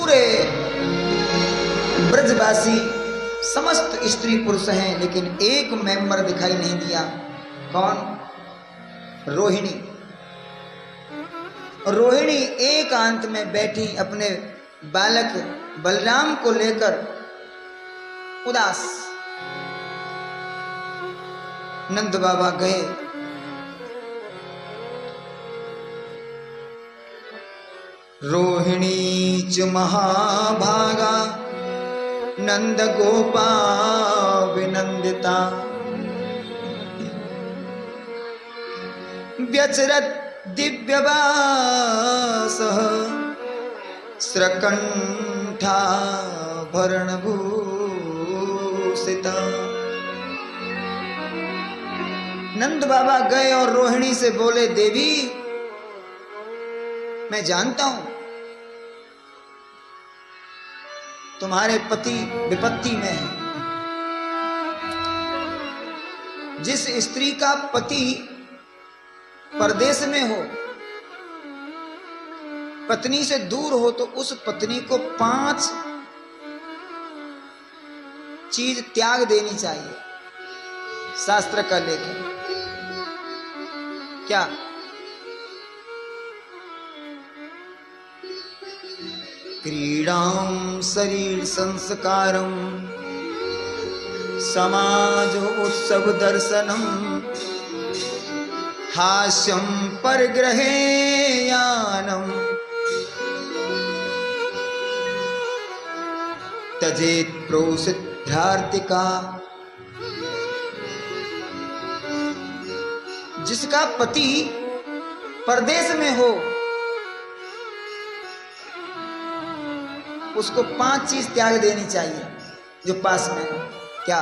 पूरे ब्रजवासी समस्त स्त्री पुरुष हैं, लेकिन एक मेंबर दिखाई नहीं दिया। कौन? रोहिणी। रोहिणी एकांत में बैठी अपने बालक बलराम को लेकर उदास। नंद बाबा गए, रोहिणी च महाभागा नंद गोपा विनंदिता व्यचरत दिव्यवासः स्रकंठाभरणभूषिता। नंद बाबा गए और रोहिणी से बोले, देवी मैं जानता हूं तुम्हारे पति विपत्ति में है। जिस स्त्री का पति परदेश में हो, पत्नी से दूर हो, तो उस पत्नी को 5 चीज त्याग देनी चाहिए। शास्त्र का लेखन क्या? क्रीडां शरीर संस्कारं समाज उत्सव दर्शनम हास्यं परग्रहे यानम तजेत प्रोसिद्धार्तिका। जिसका पति परदेश में हो उसको 5 चीज त्याग देनी चाहिए जो पास में हो। क्या?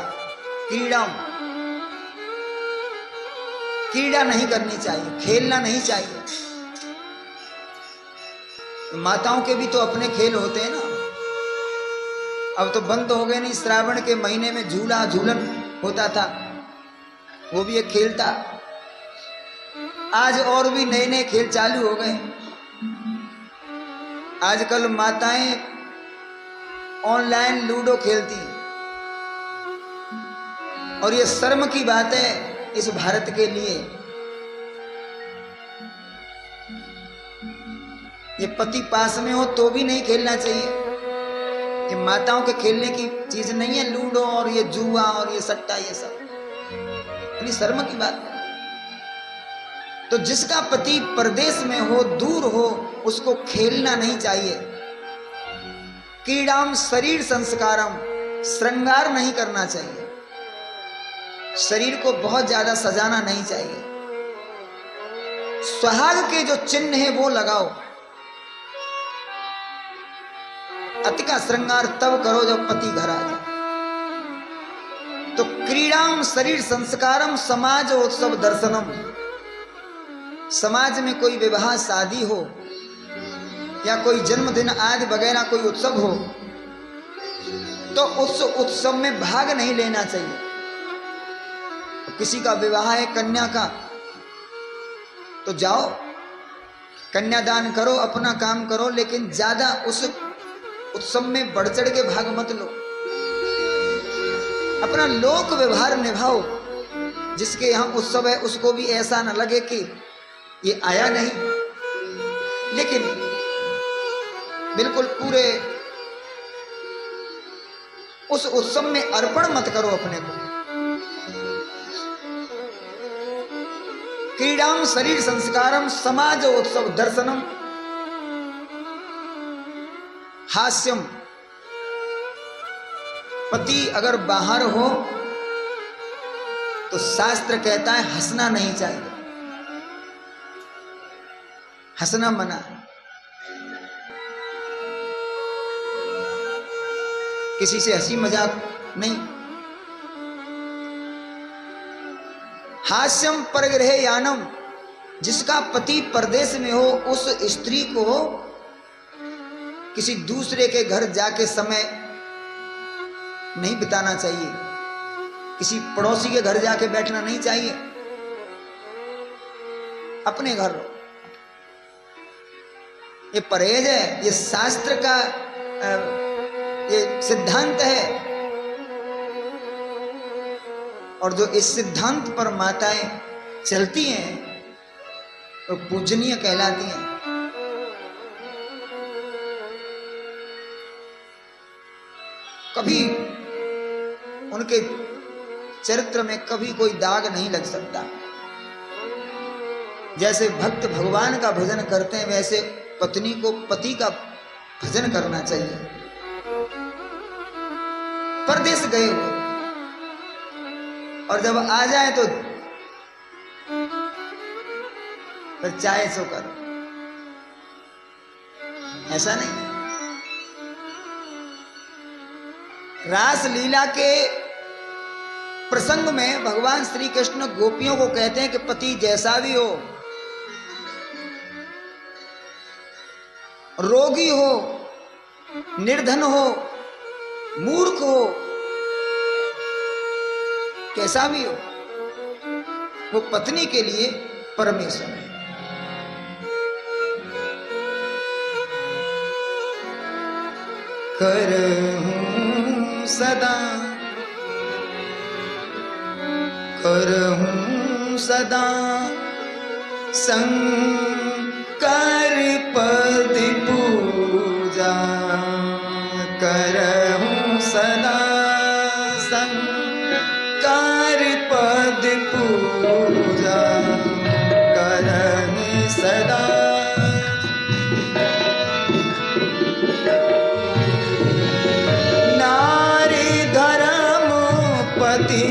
क्रीड़ा नहीं करनी चाहिए, खेलना नहीं चाहिए। माताओं के भी तो अपने खेल होते हैं ना। अब तो बंद हो गए नहीं, श्रावण के महीने में झूला झूलन होता था, वो भी एक खेल था। आज और भी नए नए खेल चालू हो गए। आजकल माताएं ऑनलाइन लूडो खेलती, और ये शर्म की बात है इस भारत के लिए। ये पति पास में हो तो भी नहीं खेलना चाहिए। ये माताओं के खेलने की चीज नहीं है लूडो और ये जुआ और ये सट्टा, ये सब इतनी शर्म की बात है। तो जिसका पति परदेश में हो, दूर हो, उसको खेलना नहीं चाहिए। क्रीडाम शरीर संस्कारम, श्रृंगार नहीं करना चाहिए। शरीर को बहुत ज्यादा सजाना नहीं चाहिए। सुहाग के जो चिन्ह है वो लगाओ। अति का श्रृंगार तब करो जब पति घर आ जाए। तो क्रीडाम शरीर संस्कारम समाज उत्सव दर्शनम। समाज में कोई विवाह शादी हो या कोई जन्मदिन आदि वगैरह कोई उत्सव हो, तो उस उत्सव में भाग नहीं लेना चाहिए। किसी का विवाह है कन्या का, तो जाओ कन्यादान करो, अपना काम करो, लेकिन ज्यादा उस उत्सव में बढ़ चढ़ के भाग मत लो। अपना लोक व्यवहार निभाओ। जिसके यहां उत्सव है उसको भी ऐसा न लगे कि ये आया नहीं, लेकिन बिल्कुल पूरे उस उत्सव में अर्पण मत करो अपने को। क्रीडाम शरीर संस्कारम समाज उत्सव दर्शनम हास्यम। पति अगर बाहर हो तो शास्त्र कहता है हंसना नहीं चाहिए। हंसना मना है। किसी से हंसी मजाक नहीं। हास्यम परग्रह यानम। जिसका पति परदेश में हो उस स्त्री को किसी दूसरे के घर जाके समय नहीं बिताना चाहिए। किसी पड़ोसी के घर जाके बैठना नहीं चाहिए। अपने घर रहो। ये परहेज है, ये शास्त्र का ये सिद्धांत है, और जो इस सिद्धांत पर माताएं चलती हैं तो पूजनीय कहलाती हैं। कभी उनके चरित्र में कभी कोई दाग नहीं लग सकता। जैसे भक्त भगवान का भजन करते हैं, वैसे पत्नी को पति का भजन करना चाहिए। परदेश गए हुए और जब आ जाए तो फिर चाय सो कर, ऐसा नहीं। रास लीला के प्रसंग में भगवान श्री कृष्ण गोपियों को कहते हैं कि पति जैसा भी हो, रोगी हो, निर्धन हो, मूर्ख हो, कैसा भी हो, वो पत्नी के लिए परमेश्वर है। करहूं सदा, करहूं सदा शंकर पद पूजा, करहूं सदा शंकर पद पूजा, करहूं सदा नारी धर्म पति